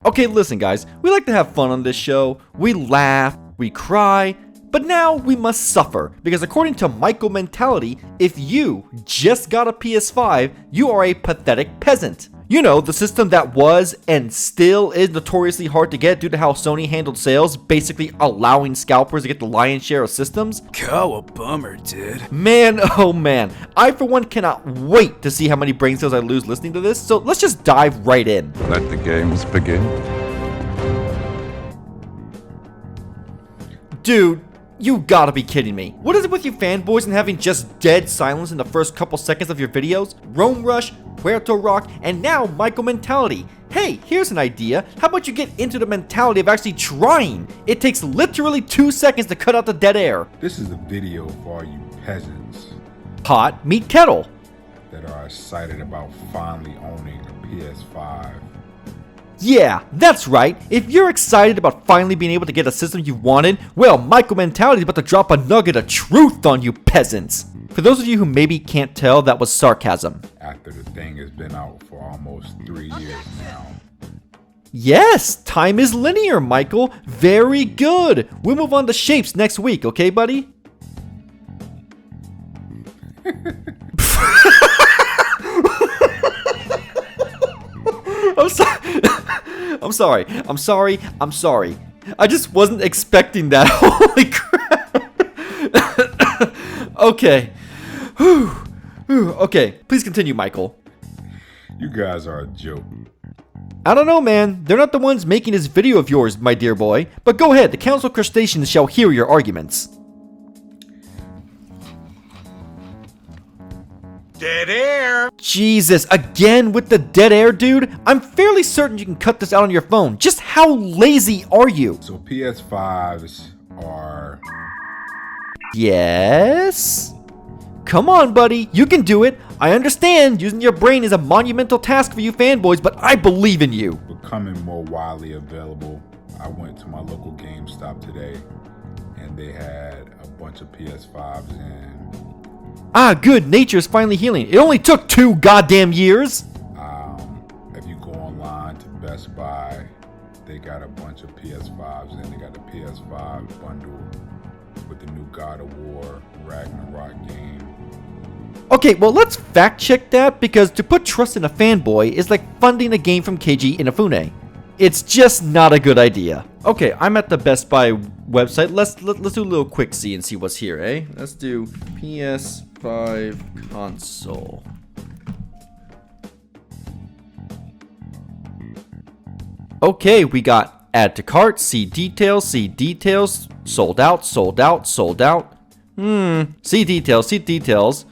Okay, listen guys, we like to have fun on this show. We laugh, we cry, but now we must suffer, because according to Michael Mentality, if you just got a PS5, you are a pathetic peasant. You know, the system that was and still is notoriously hard to get due to how Sony handled sales, basically allowing scalpers to get the lion's share of systems. God, a bummer, dude. Man, oh man, I for one cannot wait to see how many brain cells I lose listening to this, so let's just dive right in. Let the games begin. Dude, you gotta be kidding me. What is it with you fanboys and having just dead silence in the first couple seconds of your videos? Rome Rush, Puerto Rock, and now Michael Mentality. Hey, here's an idea. How about you get into the mentality of actually trying? It takes literally 2 seconds to cut out the dead air. This is a video for all you peasants Pot, meet kettle. that are excited about finally owning a PS5. Yeah, that's right. If you're excited about finally being able to get a system you've wanted, well, Michael Mentality is about to drop a nugget of truth on you peasants. For those of you who maybe can't tell, that was sarcasm. After the thing has been out for almost 3 years now. Yes, time is linear, Michael. Very good. We'll move on to shapes next week, okay, buddy? I'm sorry. I just wasn't expecting that. Holy crap. Okay. Okay, please continue, Michael. You guys are a joke. I don't know, man. They're not the ones making this video of yours, my dear boy. But go ahead, the Council Crustaceans shall hear your arguments. Dead air. Jesus, again with the dead air, dude? I'm fairly certain you can cut this out on your phone. Just how lazy are you? So PS5s are... Yes? Come on, buddy. You can do it. I understand using your brain is a monumental task for you fanboys, but I believe in you. becoming more widely available. I went to my local GameStop today and they had a bunch of PS5s in. Ah, good. Nature is finally healing. It only took 2 goddamn years. If you go online to Best Buy, they got a bunch of PS5s and they got the PS5 bundle with the new God of War Ragnarok game. Okay, well, let's fact check that, because to put trust in a fanboy is like funding a game from Keiji Inafune. It's just not a good idea. Okay, I'm at the Best Buy website. Let's do a little quick see and see what's here, eh? Let's do PS5 console. Okay, we got add to cart, see details, sold out, see details, see details.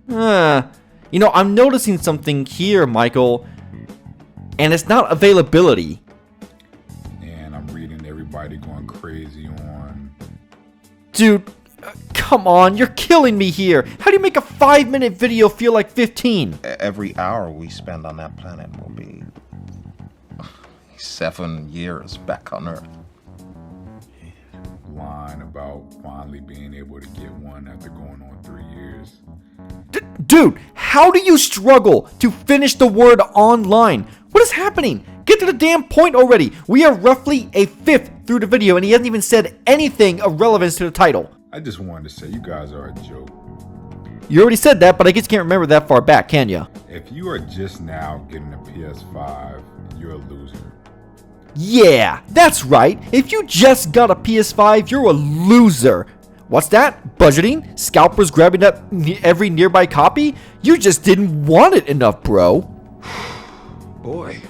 You know, I'm noticing something here, Michael, and it's not availability. And I'm reading everybody going crazy on... Dude, come on, you're killing me here. How do you make a 5-minute video feel like 15? Every hour we spend on that planet will be 7 years back on Earth. line about finally being able to get one after going on 3 years. Dude, how do you struggle to finish the word online? What is happening? Get to the damn point already. We are roughly a fifth through the video and he hasn't even said anything of relevance to the title. I just wanted to say you guys are a joke. You already said that, but I guess you can't remember that far back, can you? If you are just now getting a PS5, you're a loser. Yeah, that's right. If you just got a PS5, you're a loser. What's that? Budgeting? Scalpers grabbing up every nearby copy? You just didn't want it enough, bro. Boy,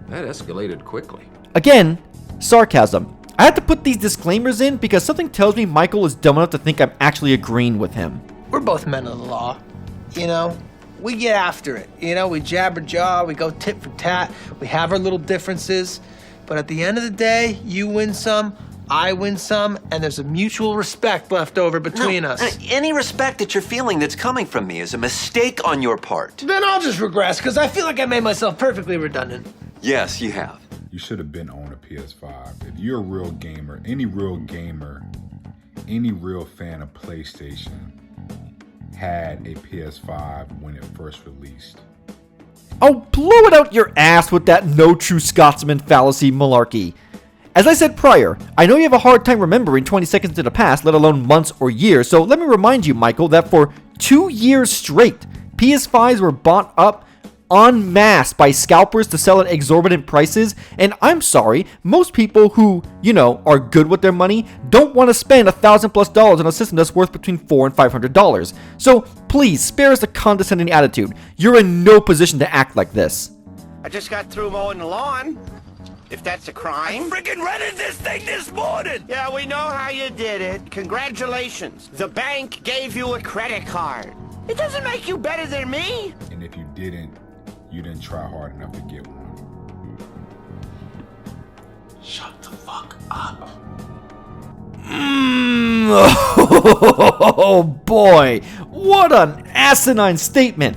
that escalated quickly. Again, sarcasm. I had to put these disclaimers in because something tells me Michael is dumb enough to think I'm actually agreeing with him. We're both men of the law, you know? We get after it, you know? We jabber jaw, we go tit for tat, we have our little differences, but at the end of the day, you win some, I win some, and there's a mutual respect left over between us. Any respect that you're feeling that's coming from me is a mistake on your part. Then I'll just regress, because I feel like I made myself perfectly redundant. Yes, you have. You should have been on a PS5. If you're a real gamer, any real fan of PlayStation had a PS5 when it first released. Oh, blow it out your ass with that no true Scotsman fallacy malarkey. As I said prior, I know you have a hard time remembering 20 seconds into the past, let alone months or years, so let me remind you, Michael, that for 2 years straight, PS5s were bought up en masse by scalpers to sell at exorbitant prices, and I'm sorry, most people who, are good with their money don't want to spend $1,000+ on a system that's worth between $400 and $500. So please, spare us a condescending attitude. You're in no position to act like this. I just got through mowing the lawn. If that's a crime. I freaking rented this thing this morning! Yeah, we know how you did it. Congratulations. The bank gave you a credit card. It doesn't make you better than me. And if you didn't try hard enough to get one. Shut the fuck up. Oh boy, what an asinine statement.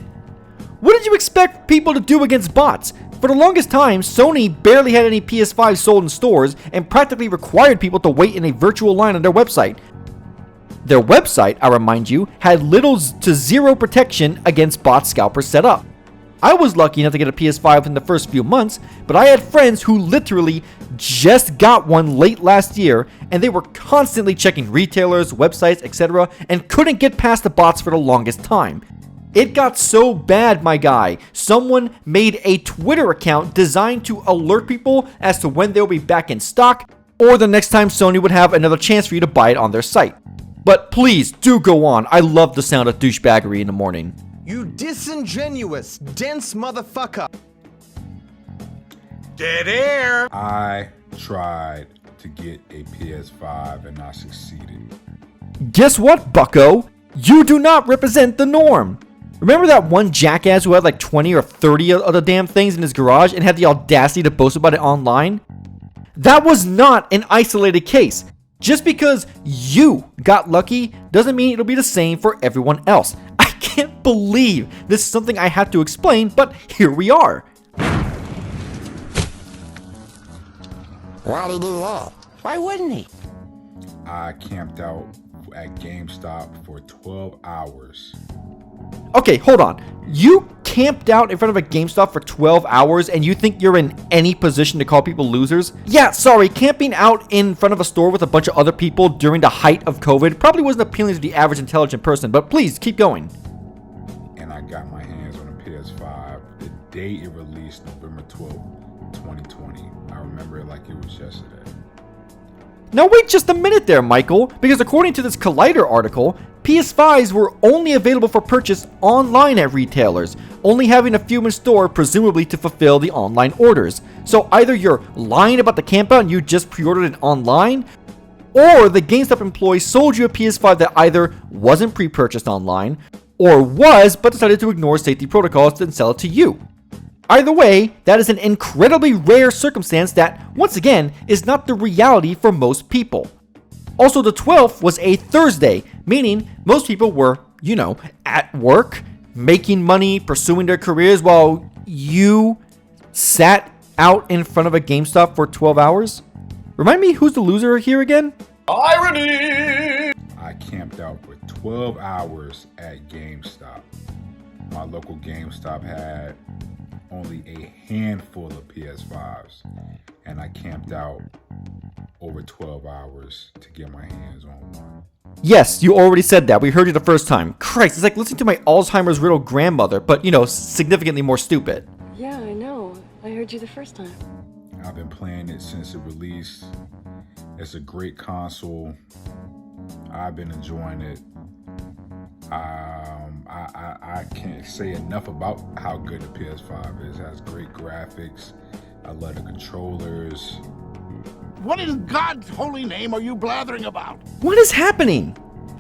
What did you expect people to do against bots? For the longest time, Sony barely had any PS5 sold in stores and practically required people to wait in a virtual line on their website. Their website, I remind you, had little to zero protection against bot scalpers set up. I was lucky enough to get a PS5 in the first few months, but I had friends who literally just got one late last year, and they were constantly checking retailers, websites, etc., and couldn't get past the bots for the longest time. It got so bad, my guy, someone made a Twitter account designed to alert people as to when they'll be back in stock, or the next time Sony would have another chance for you to buy it on their site. But please, do go on. I love the sound of douchebaggery in the morning. You disingenuous, dense motherfucker. Dead air. I tried to get a PS5 and I succeeded. Guess what, bucko? You do not represent the norm. Remember that one jackass who had like 20 or 30 of the damn things in his garage and had the audacity to boast about it online? That was not an isolated case. Just because you got lucky doesn't mean it'll be the same for everyone else. I can't believe this is something I have to explain, but here we are. Why'd he do that? Why wouldn't he? I camped out at GameStop for 12 hours. Okay, hold on. You camped out in front of a GameStop for 12 hours and you think you're in any position to call people losers? Yeah, sorry, camping out in front of a store with a bunch of other people during the height of COVID probably wasn't appealing to the average intelligent person, but please, keep going. And I got my hands on a PS5 the day it released, November 12th, 2020. I remember it like it was yesterday. Now wait just a minute there, Michael, because according to this Collider article, PS5s were only available for purchase online at retailers, only having a few in store presumably to fulfill the online orders. So either you're lying about the campout and you just pre-ordered it online, or the GameStop employee sold you a PS5 that either wasn't pre-purchased online, or was but decided to ignore safety protocols and sell it to you. Either way, that is an incredibly rare circumstance that, once again, is not the reality for most people. Also, the 12th was a Thursday, meaning most people were, at work, making money, pursuing their careers, while you sat out in front of a GameStop for 12 hours? Remind me, who's the loser here again? Irony! I camped out for 12 hours at GameStop. My local GameStop had only a handful of PS5s, and I camped out over 12 hours to get my hands on one. Yes, you already said that. We heard you the first time. Christ, it's like listening to my Alzheimer's riddled grandmother, but, significantly more stupid. Yeah, I know. I heard you the first time. I've been playing it since it released. It's a great console. I've been enjoying it. I can't say enough about how good the PS5 is. It has great graphics. I love the controllers. What in God's holy name are you blathering about? What is happening?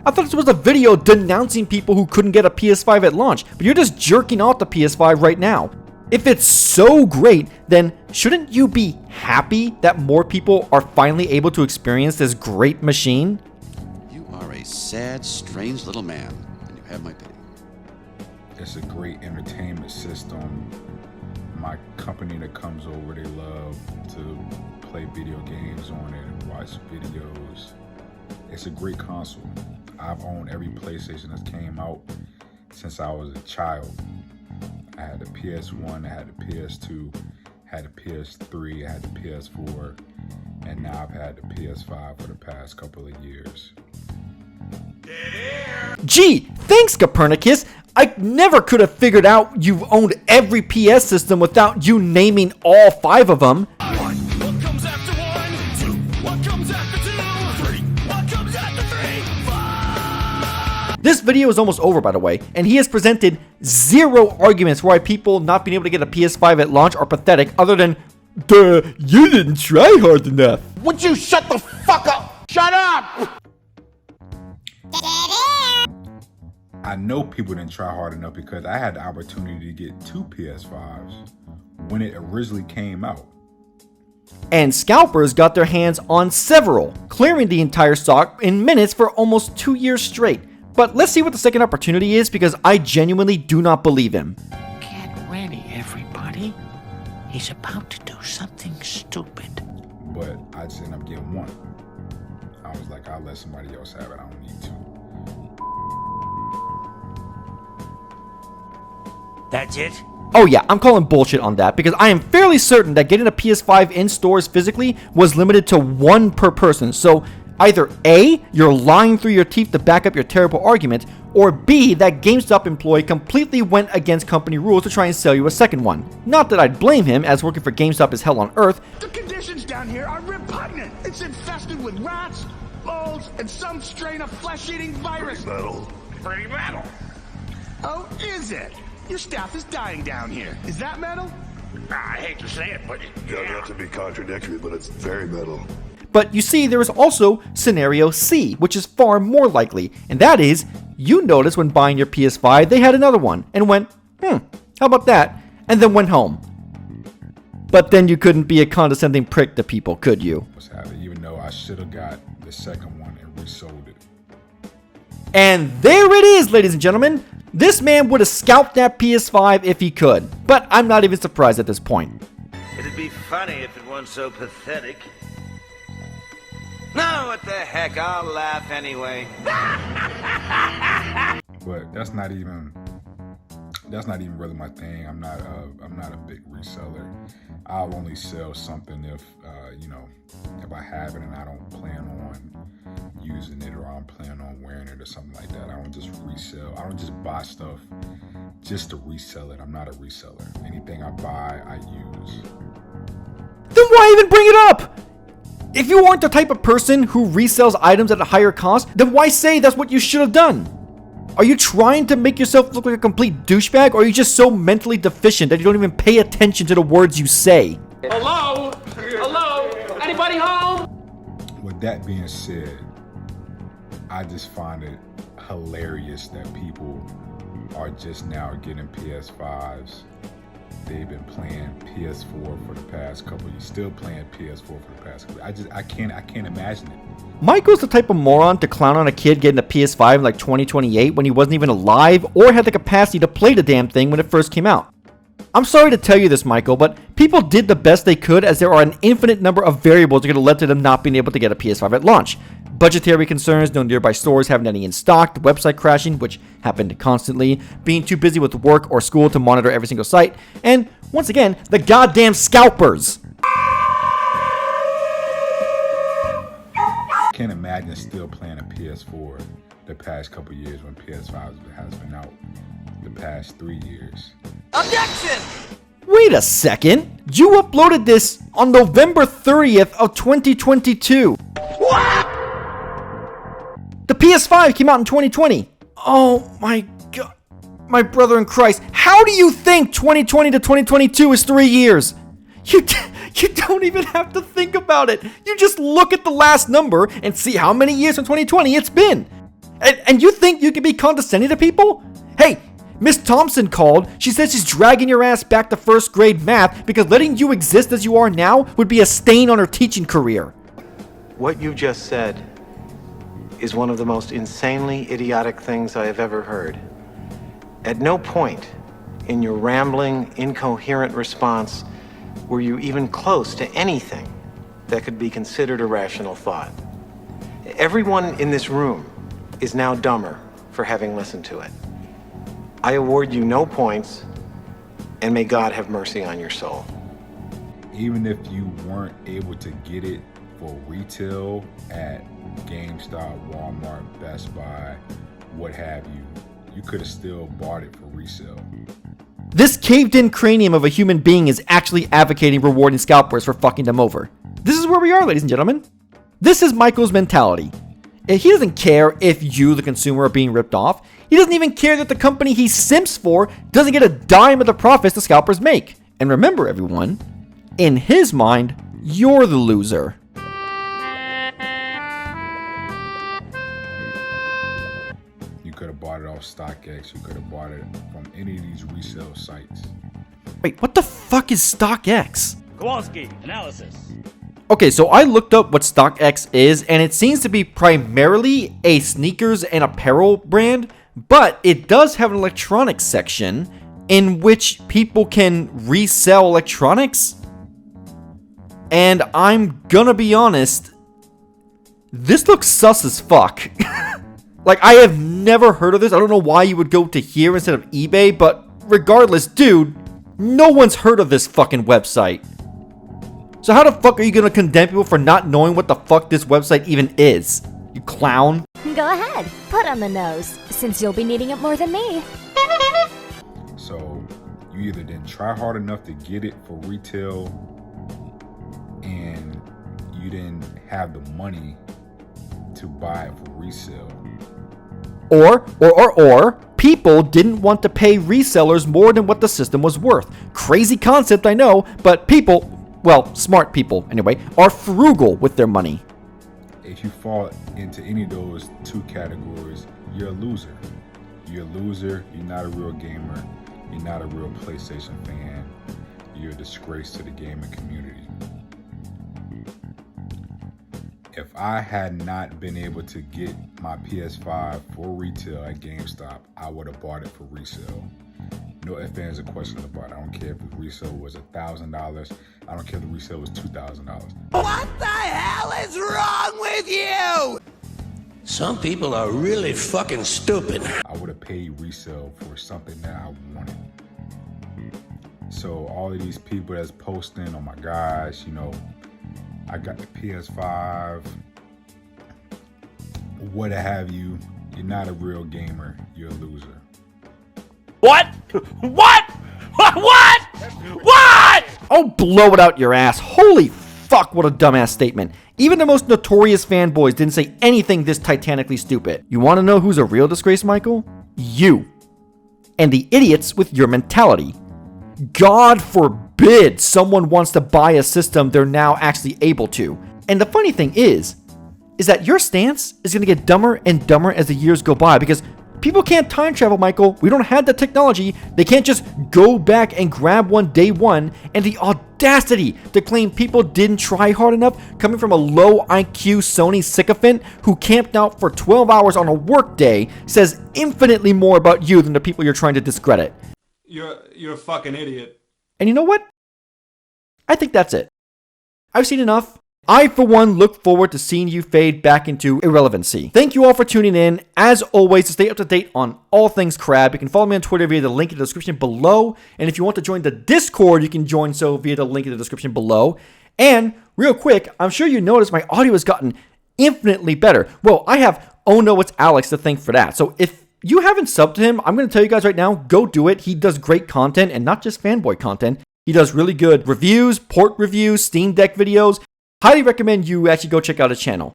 I thought this was a video denouncing people who couldn't get a PS5 at launch, but you're just jerking off the PS5 right now. If it's so great, then shouldn't you be happy that more people are finally able to experience this great machine? You are a sad, strange little man, and you have my pity. It's a great entertainment system. My company that comes over, they love to play video games on it and watch videos. It's a great console. I've owned every PlayStation that came out since I was a child. I had the PS1, I had the PS2, had the PS3, I had the PS4, and now I've had the PS5 for the past couple of years. Gee, thanks Copernicus! I never could have figured out you've owned every PS system without you naming all 5 of them. What comes after 1, 2? What comes after 2, 3? What comes after 3, 5? This video is almost over, by the way, and he has presented 0 arguments why people not being able to get a PS5 at launch are pathetic, other than, duh, you didn't try hard enough. Would you shut the fuck up? Shut up! I know people didn't try hard enough because I had the opportunity to get 2 PS5s when it originally came out. And scalpers got their hands on several, clearing the entire stock in minutes for almost 2 years straight. But let's see what the second opportunity is, because I genuinely do not believe him. Get ready, everybody. He's about to do something stupid. But I just ended up getting 1. I was like, I'll let somebody else have it. I don't need 2. That's it? Oh yeah, I'm calling bullshit on that, because I am fairly certain that getting a PS5 in stores physically was limited to 1 per person. So either A, you're lying through your teeth to back up your terrible argument, or B, that GameStop employee completely went against company rules to try and sell you a second one. Not that I'd blame him, as working for GameStop is hell on earth. The conditions down here are repugnant. It's infested with rats, moles, and some strain of flesh-eating virus. Pretty metal. Oh, is it? Your staff is dying down here. Is that metal? I hate to say it, but Not to be contradictory, but it's very metal. But you see, there is also scenario C, which is far more likely, and that is, you noticed when buying your PS5 they had another one, and went, how about that, and then went home. But then you couldn't be a condescending prick to people, could you? Even though I should have got the second one and resold it. And there it is, ladies and gentlemen. This man would have scalped that PS5 if he could, but I'm not even surprised at this point. It'd be funny if it weren't so pathetic. No, what the heck, I'll laugh anyway. But that's not even really my thing. I'm not a big reseller. I'll only sell something if if I have it and I don't plan on using it, or I don't plan on wearing it or something like that. I don't just resell. I don't just buy stuff just to resell it. I'm not a reseller. Anything I buy, I use. Then why even bring it up? If you aren't the type of person who resells items at a higher cost, then why say that's what you should have done? Are you trying to make yourself look like a complete douchebag, or are you just so mentally deficient that you don't even pay attention to the words you say? Hello? Hello? Anybody home? With that being said, I just find it hilarious that people are just now getting PS5s. They've been playing PS4 for the past couple years, still playing PS4 for the past couple years. I can't imagine it. Michael's the type of moron to clown on a kid getting a PS5 in like 2028 when he wasn't even alive or had the capacity to play the damn thing when it first came out. I'm sorry to tell you this, Michael, but people did the best they could, as there are an infinite number of variables that could have led to them not being able to get a PS5 at launch. Budgetary concerns, no nearby stores having any in stock, the website crashing, which happened constantly, being too busy with work or school to monitor every single site, and, once again, the goddamn scalpers. I can't imagine still playing a PS4 the past couple years when PS5 has been out the past 3 years. Objection! Wait a second. You uploaded this on November 30th of 2022. What? The PS5 came out in 2020. Oh my god. My brother in Christ. How do you think 2020 to 2022 is 3 years? You don't even have to think about it. You just look at the last number and see how many years from 2020 it's been. And you think you can be condescending to people? Hey, Miss Thompson called. She said she's dragging your ass back to first grade math because letting you exist as you are now would be a stain on her teaching career. What you just said is one of the most insanely idiotic things I have ever heard. At no point in your rambling, incoherent response were you even close to anything that could be considered a rational thought. Everyone in this room is now dumber for having listened to it. I award you no points, And may God have mercy on your soul. Even if you weren't able to get it for retail at GameStop, Walmart, Best Buy, what have you, you could have still bought it for resale. This caved-in cranium of a human being is actually advocating rewarding scalpers for fucking them over. This is where we are, ladies and gentlemen. This is Michael's mentality. He doesn't care if you, the consumer, are being ripped off. He doesn't even care that the company he simps for doesn't get a dime of the profits the scalpers make. And remember, everyone, in his mind, you're the loser. You could have bought it off StockX. You could have bought it from any of these resale sites. Wait, what the fuck is StockX? Kowalski, analysis. Okay, so I looked up what StockX is, and it seems to be primarily a sneakers and apparel brand, but it does have an electronics section in which people can resell electronics. And I'm gonna be honest, this looks sus as fuck. Like, I have never heard of this. I don't know why you would go to here instead of eBay, but regardless, dude, no one's heard of this fucking website. So how the fuck are you gonna condemn people for not knowing what the fuck this website even is? You clown. Go ahead, put on the nose, since you'll be needing it more than me. So you either didn't try hard enough to get it for retail, and you didn't have the money to buy it for resale. Or people didn't want to pay resellers more than what the system was worth. Crazy concept, I know, but people, well, smart people anyway, are frugal with their money. If you fall into any of those two categories, you're a loser. You're a loser, you're not a real gamer, you're not a real PlayStation fan, you're a disgrace to the gaming community. If I had not been able to get my PS5 for retail at GameStop, I would have bought it for resale. No ifs, ands, or questions about it. I don't care if the resale was $1,000. I don't care if the resale was $2,000. What the hell is wrong with you? Some people are really fucking stupid. I would have paid resale for something that I wanted. So all of these people that's posting, oh my gosh, you know, I got the PS5, what have you, you're not a real gamer, you're a loser. What? What? What? What? Oh, blow it out your ass. Holy fuck, what a dumbass statement. Even the most notorious fanboys didn't say anything this titanically stupid. You want to know who's a real disgrace, Michael? You. And the idiots with your mentality. God forbid someone wants to buy a system they're now actually able to. And the funny thing is that your stance is going to get dumber and dumber as the years go by, because people can't time travel, Michael. We don't have the technology. They can't just go back and grab one day one. And the audacity to claim people didn't try hard enough, coming from a low IQ Sony sycophant who camped out for 12 hours on a work day, says infinitely more about you than the people you're trying to discredit. You're a fucking idiot. And you know what? I think that's it. I've seen enough. I, for one, look forward to seeing you fade back into irrelevancy. Thank you all for tuning in. As always, to stay up to date on all things crab, you can follow me on Twitter via the link in the description below. And if you want to join the Discord, you can join so via the link in the description below. And real quick, I'm sure you noticed my audio has gotten infinitely better. Well, I have Oh No, It's Alex to thank for that. So if you haven't subbed to him, I'm going to tell you guys right now, go do it. He does great content, and not just fanboy content. He does really good reviews, port reviews, Steam Deck videos. Highly recommend you actually go check out his channel.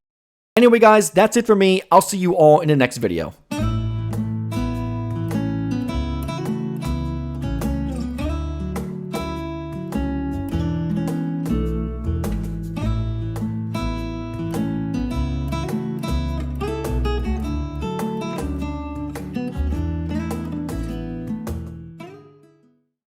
Anyway, guys, that's it for me. I'll see you all in the next video.